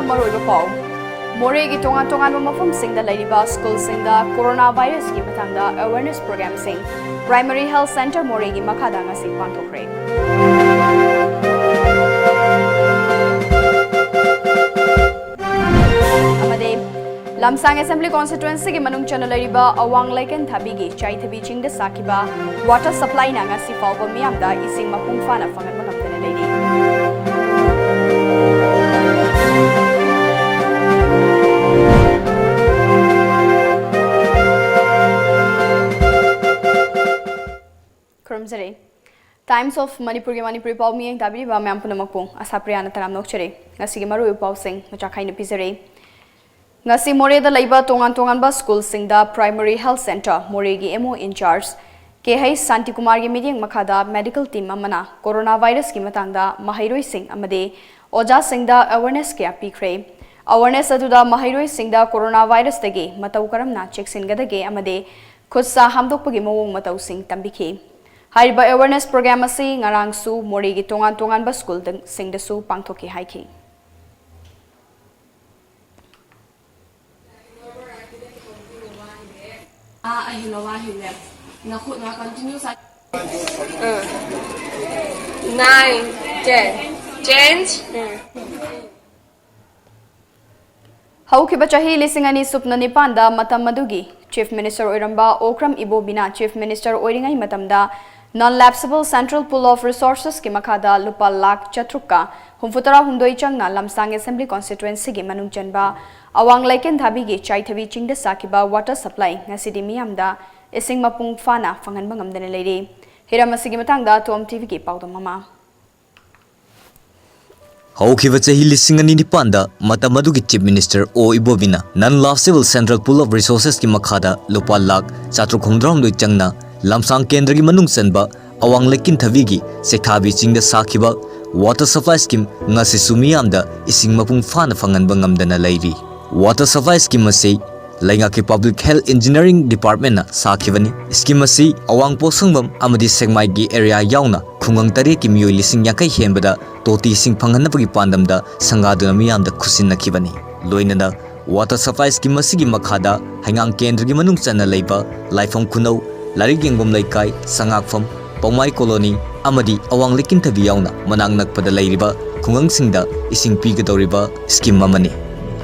Maroiba Pau. Moregi tongan tongan mafum sing da lairiba school sing da coronavirus ki matangda awareness program sing primary health center Moregi makhada ngasi pangthokre. Amade Lamsang Assembly constituency ki manung chana lairiba awang laiken thabi gi chai thabi chingda sakiba water supply na ngasi fawba miyamda ising mapung fana fangan mangamdana lairi. Times of Manipur Manipuri Pau mi tabi ba myam punamakpong ASHAPRIYA na taram nokchere ngasi gi maru pau sing machakai na pizare ngasi more da laiba tongan ba school sing da primary health center more gi MO in charge ke hai Santi Kumar gi meeting makhada medical team amana coronavirus ki matangda mahairoi sing amade oja sing da awareness kya pikre awareness adu da mahairoi sing da coronavirus dagi matau karam na cheksin gadage amade khudsa hamdok pagi mawong matau sing tambikhe Haiba awareness program asi ngarang su Moregi tongan ba school sing da su pangthoki haiki. Nine, 10. Change. Haukiba chahi lisingani supna nipanda matam madugi Chief Minister Oiramba Okram Ibobina Chief Minister Oiringai matamda Non-lapsable Central Pool of Resources ki makhada lupa lakh chatrukka humfutara humdoi changna Lamsang Assembly constituency gi manung chanba awang laiken thabi gi chai thabi chingda sakiba water supply ngasidi miyamda ising mapung fana fangan bangamdana leiri hiramasi gi matangda TOMTV ki pawdam mama Haukiva chahi lisingani nipanda matamadu ki Chief Minister O Ibobina Non-lapsable Central Pool of Resources ki makhada lupa lakh chatruk humdoi changna Lamsang Kendra ki manung sanba awang lekin thavigi sekhabi chingda sakhiba water supply scheme ngasi sumiyamda ising mapung fana fangan bangamdana lairi water supply scheme ase lainga ki public health engineering department na sakhibani scheme ase awang posangbam amadi segmai gi area yauna khungang tare ki miyoi lising yakai hembada toti sing phanganapagi pandamda sangaduna miyamda khusinnakhibani loinana water supply scheme ase gi makhada hangang kendra gi manung chana leiba laifam khunau Larig Yengom Laikai, Sangakfam, Paumai Colony, Amadi, Awang Likin Tabiyauna, Manang Nakpada Lairiba, Kungang Singda, Ising Pigadoriba, Scheme Mamani.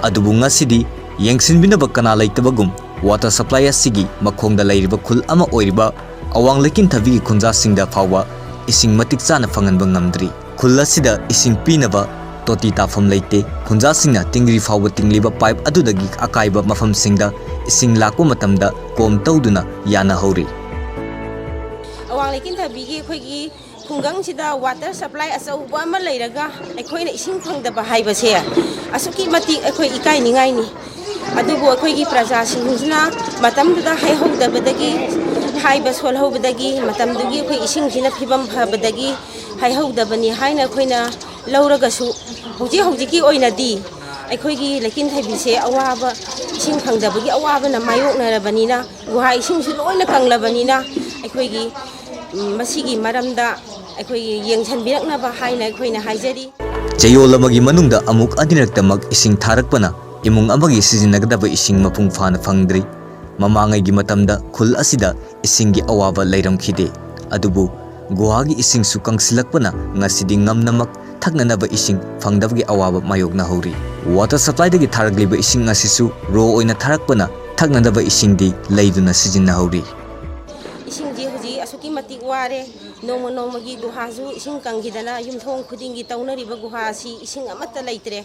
Adubunga Sidi, Yangsin Binabakana Laitabagum, Water Supply Sigi, Makongda Lairiba Kul Ama Oiriba, Awang Likin Tavi Kunza Singda Fawa, Ising Matiksana Fangan Bangamdri, Kula Sida, Ising Pinaba, Toti Tafam Laite, Kunza Singa, Tingri Fawa Tingliba Pipe Adudagi, Akaiba Mafam Singda, Ising Lako Matamda, Kom Tauduna, Yana Hori. Awang lekin thabigi khoi khungang sida water supply asauba ma leiraga aikhoina ising phangdaba haibase asuki mati akhoi ikai ningai ni adubu akhoi gi praja singuna matamda hai hodabadagi haiba sol hodabadagi matamdugi akhoi ising sina phibam phabadagi hai hodabani haina khoina lauraga su hoji ki oina di akhoi gi lekin thabise awaba ising phangdabagi awaba na mayok narabani na guha ising su loina kanglabanina akhoi gi masigi maramda akhoi yengchan birakna ba haina akhoi na haijari Chayol amagi manungda amuk adiraktamak ising tharakpana imung amagi sizinagdaba ising mapung fana fangdri mamangai gi matamda khul asida isingi awaba leiramkhide adubu guhagi ising sukang silakpana ngasidi ngamnamak thaknanaba ising fangdabgi awaba mayokna hori water supply dagi tharagliba ising ngasisu ro oina tharakpana thaknanaba isingdi leiduna sizinna hori asuki mati ware noma gi guhazu ising kangidana yumthong khudingi taunariba guhasi ising amata leitre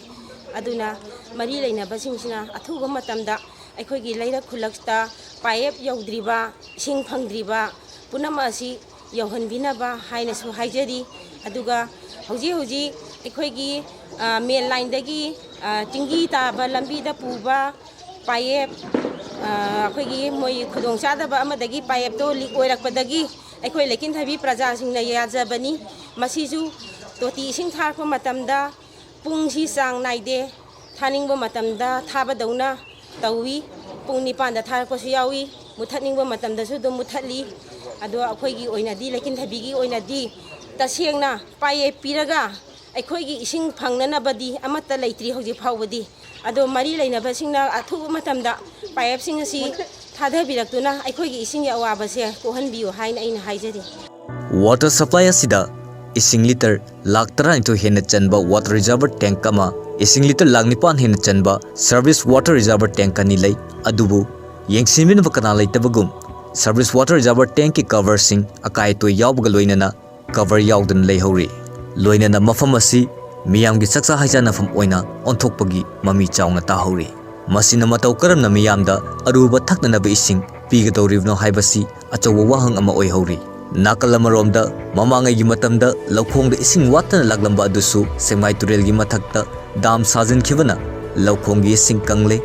aduna mari leina basingsina athuba matamda akhoi gi leira khulakta pipe yaudriba ising phangdriba punama asi yauhanbina ba haina su haijari aduga hoji akhoi gi main line dagi tingi ta ba lambi da puba pipe akhoi gi moi khudong chada ba amadagi pipe to leak oirakpadagi akhoi lekin thabi praja singna yajabani masiju toti sing tharpa matamda pungsi sang naide thaningba matamda thaba dauna tawi pungni panda tharpa su yawi muthatningba matamda su do muthatli ado akhoi gi oina di lekin thabi gi oina di tasengna paye piraga ꯑꯩꯈꯣꯏꯒꯤ ꯏꯁꯤꯡ ꯐꯪꯅꯅꯕꯗꯤ ꯑꯃꯠꯇ ꯂꯩꯇ꯭ꯔꯤ ꯍꯧꯖꯤꯛ ꯐꯥꯎꯕꯗꯤ ꯑꯗꯣ ꯃꯔꯤ ꯂꯩꯅꯕꯁꯤꯡꯅ ꯑꯊꯨꯕ ꯃꯇꯝꯗ ꯄꯥꯏꯞꯁꯤꯡ ꯑꯁꯤ ꯊꯥꯗꯕꯤꯔꯛꯇꯨꯅ ꯑꯩꯈꯣꯏꯒꯤ ꯏꯁꯤꯡꯒꯤ ꯑꯋꯥꯕꯁꯦ ꯀꯣꯛꯍꯟꯕꯤꯌꯨ ꯍꯥꯏꯅ ꯑꯩꯅ ꯍꯥꯏꯖꯔꯤ Water supply asida ising liter lakh tara into hena chanba water reservoir tank ama ising liter lakh nipan hena chanba service water reservoir tank ani lay adubu yengsimin bakana lay tabagum service water reservoir tank ki cover sing akai to yawbga loinana cover yawdan lay hori loinana mafam asi miyam gi saksa haijana fam oina onthokpagi mami chawna ta hori masina matau karamna miyamda aruba thakna ba ising pigadorivno haibasi achawa wahang ama oi hori Nakalamaromda mamangai gi matamda laukhongda ising watana laglamba adusu semai turel gi mathakta dam sajin khibana laukhong gi ising kangle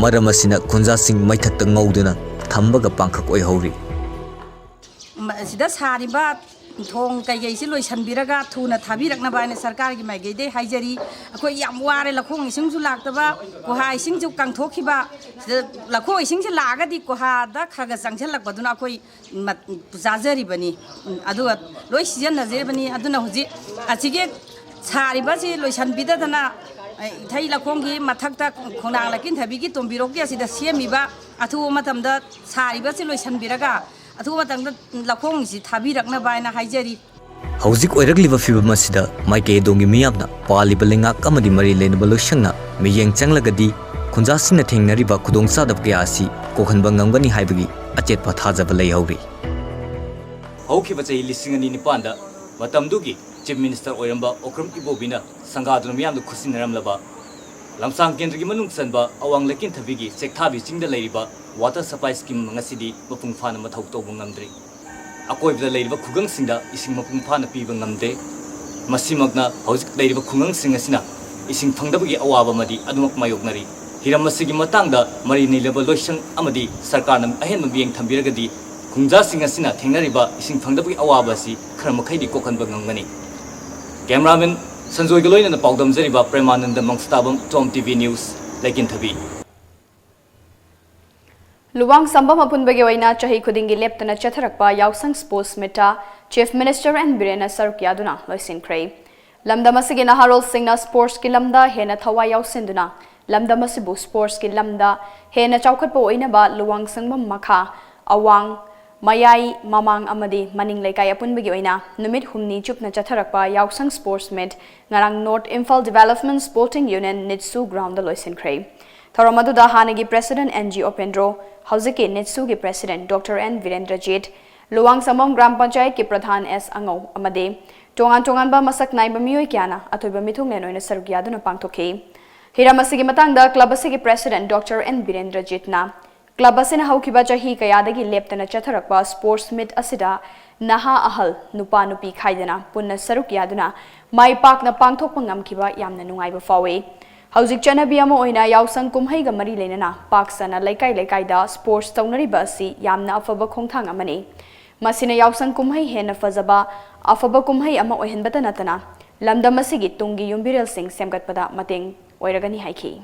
maramasina khunja sing maithakta ngauduna thambaga pangkhak oi hori sida sariba thong kai gai si loi sanbiraga thuna thabirakna baina sarkar gi mai geide haijari akoi yam ware lakhong ising su laktaba ko ha ising ju kangthokhiba lakhong ising se lagadi ko ha da khaga changchal lakbaduna akoi jajari bani adu loi season naje bani aduna huji achige sariba si loi sanbida dana thai lakhong gi mathakta khonang lakin thabi gi tombirok gi asida semiba athu matamda sariba si loi sanbiraga अथुवा तंग लखोंग सि थाबिरकना बायना हाइजरी हौजिक ओइरकलिबा फिबम असिदा माइके दोंगी मियाबना पालिबा लेंगा कमदि मरि लेनबा लोसंगना मियेंग चंगलगदि खुंजासिंगना थेंगनरिबा खुदोंसादब कया असि कोखनबा ngamgani हाइबगी अचेतपा थाजबा लैहौरि हौखिबा चै लिसिंगनि निपानदा मतमदुगी चीफ मिनिस्टर ओइरंबा ओक्रम इबोबिना संगादुन मियामदु खुसिनरमलबा lamsang kendra gi manung sanba awang lekin thabigi sekthabi chingda leiriba water supply scheme ngasidi mapung phana mathau tawbu ngamdri akoibda leiriba khugang singda ising mapung phana piba ngamde masimagna hojik leiriba khungang sing asina ising phangdabagi awaba madi adumak mayoknari hiram masigi matangda mari nilaba loisang amadi sarkarna ahen mabiyeng thambiragadi khungja sing asina thengnariba ising phangdabagi awaba si kharamakhaidi kokhanba ngamgani cameraman Sanjoy Galoin and the Pogdam Zeriba Premanand amongst Tabum TOMTV News like in Tabi. Luwang Sambam Apunbagi Waina Chahi Kudingi Leptana Chatharakpa Yausang Sports Meta Chief Minister and Birena Sarukyaduna Loisin Cray. Lamdamasigi Naharol Singna Sports Kilamda Hena Tawa Yausinduna Lamdamasibu Sports Kilamda Hena Chaukat Boinaba Luwang Sambam Makha Awang Mayai Mamang Amadi Maning Lekai Apunbagi Waina Numit Humni Chupna Chatharakpa Yausang Sports Med Ngarang North Imphal Development Sporting Union Nitsu Ground the Loisin Cray. Thoramaduda Hanagi President NG Opendro Hauziki Nitsu gi President Dr. N. Virendra Jit Luwang Sambam Gram Panchayat ki Pradhan S. Angau Amade Tongan Tongan ba Masak Naiba Miyoi Kiana Atoiba Mithung Lenoina Sarugyaduna Pangtokhi Hiramasigi Matangda Club Asigi President Dr. N. Virendra Jitna Club Asina Haukiba Chahi Kayadagi Leptana Chatharakpa Sports Meet Asida Naha Ahal Nupa Nupi Khaidana Punna Sarukyaduna Mai Pakna Pangthokpa Ngamkiba Yamna Nungaiba Fawe Hauzik Chanabi ama oina Yausang Kumhaiga Mari Lenana Paksana Laikai Laikaida Sports Taunariba asi Yamna Afaba Khongthang amani Masina Yausang Kumhai Hena Fazaba Afaba Kumhai ama oihenbata natana Lamdam asigi Tungi Yumbirel Singh Semgatpada Mateng Oiragani Haiki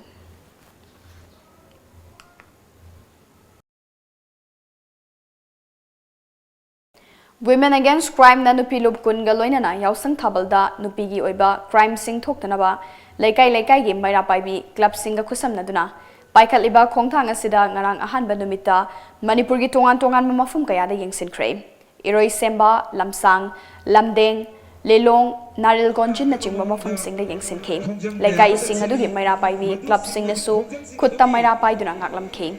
Women Against Crime na nupi lub kun galoinana Yausang Thabalda nupigi oiba crime sing thoktanaba Laikai Laikai gi Maira Paibi Club Singa Kusamnaduna Paikaliba Khongthang asida ngarang ahanba numita Manipur gi tongan tongan mafum kayada yengsinkhre Iroi Semba Lamsang Lamdeng Lelong Naril Gonjin na chingba mafum singda yengsinkhe Laikai sing adu gi Maira Paibi Club Singna su khutta Maira Paiduna ngaklamkhe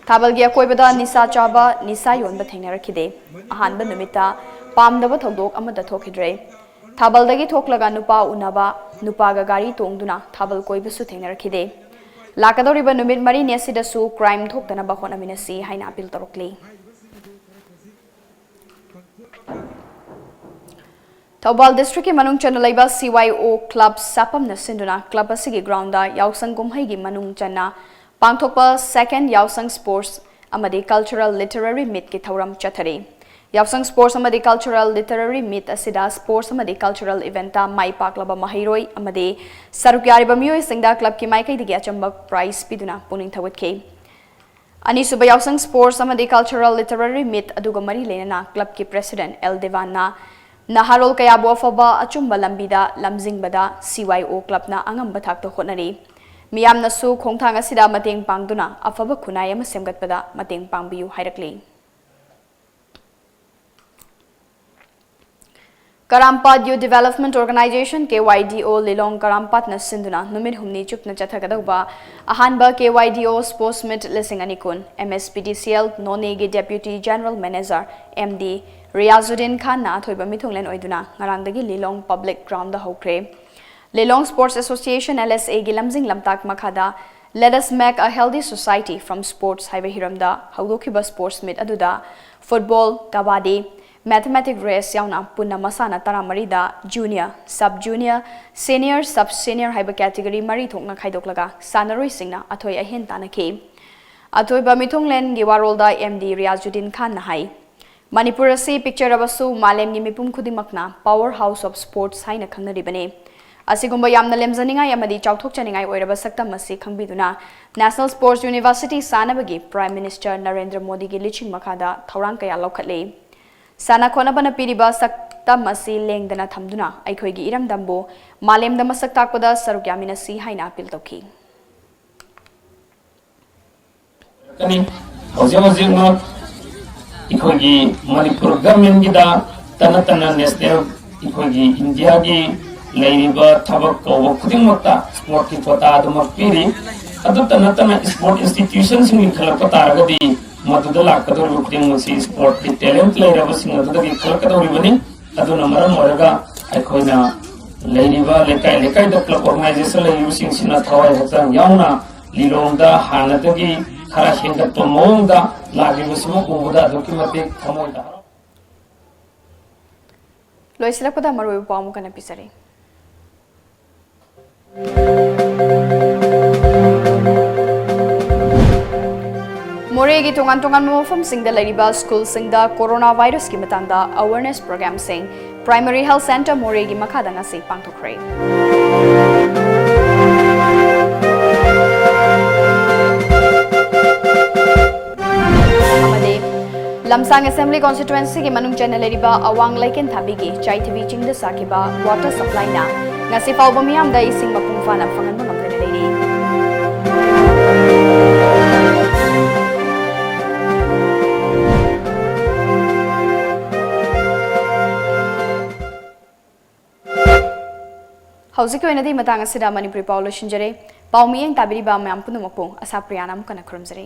Thabalgi akoibada nisa chaba nisa yonba thengnarakide ahanba numita pamdaba thodok amada thokhidre Thabaldagi thoklaga nupa unaba nupaga gari tongduna thabal koibasu thengnarakide Lakadoriba numit mari nesida su crime thoktana ba honaminasi haina appeal torokli Thaubal district ki manung chanalaiba CYO club sapam na sinduna club asigi grounda Yausang Kumhai gi manung channa Pangthokpa second Yausang Sports amadi cultural literary meet ki thauram chathari Yausang Sports amadi cultural literary meet asida sports amadi cultural eventa mai paklaba mahiroi amadi sarukyariba miyoi singda club ki maikai digi achambak prize piduna puning thawatke Ani suba Yausang Sports amadi cultural literary meet aduga mari lenana club ki president L Devanna Naharol kayabu afaba achumba lambida lamjingbada CYO club na angamba thakta hotnari. Miyamna su khongthang asida mateng pangduna afaba khunai ama semgatpada mateng pangbiyu hairakli. Karampat Youth Development Organization KYDO Lilong Karampat na sinduna numit humni chupna chathagadauba ahanba KYDO Sports Meet Lising Anikun MSPDCL Nonegi Deputy General Manager MD Riazuddin Khan na thoiba mithunglen oiduna ngarangdagi Lilong Public Ground da hokre. Lilong Sports Association LSA gi lamjing lamtak makhada Let us make a healthy society from sports haiba hiramda haudokiba sports meet aduda football, kabaddi, mathematics race yauna punna masana taramarida junior, sub-junior, senior, sub-senior haiba category mari thokna khaidoklaga sanaroi singna athoi ahen tanaki. Athoi ba mithunglen gi warolda MD Riazuddin Khan na hai. Manipur asi picture abasu malem gi mipum khudimakna powerhouse of sports haina khangnaribane. Asigumba yamna lemzaningai amadi chauthokchaningai oiraba saktam asi khangbiduna National Sports University sanabagi Prime Minister Narendra Modi gi liching makhada thorang kaya lokhatle. Sana khonabana piriba saktam asi lengdana thamduna aikhoigi iramdambo malemda masak takpada saruk yamina si haina appeal tokhi. Kani hojama ikhogi Manipur government gida tana national ikhogi India gi lairiba thabak ko khudingmakta sport ki pata adumak piri adu tana sport institutions ni khalakta aragadi maduda lakador khuding si sport ki talent lairaba sing adu gi khalakta ribani adu namara moraga aikhoina lairiba lekai da club organization la using sina thawai hata yauna lilongda hanadagi khara hinda to mongda lagiba sumo ubuda dokimate thamoida Loisilakpada maru pamu kana pisare. Moregi tongan mofam singda lariba school singda coronavirus ki matangda awareness program sing Primary Health Center Moregi makhada ngasi pangthokre. Amade Lamsang Assembly Constituency ki manung channel lariba awang laiken thabigi chai TV chingda sakiba water supply na ngasi fawba miyamda ising mapungfana phangan ngamdana leiri. Hauzik oinadi matang asida Manipuri Paulo shinjare paumiyeng tabiri ba mayam punumakpo ASHAPRIYA nam kana khurumjare.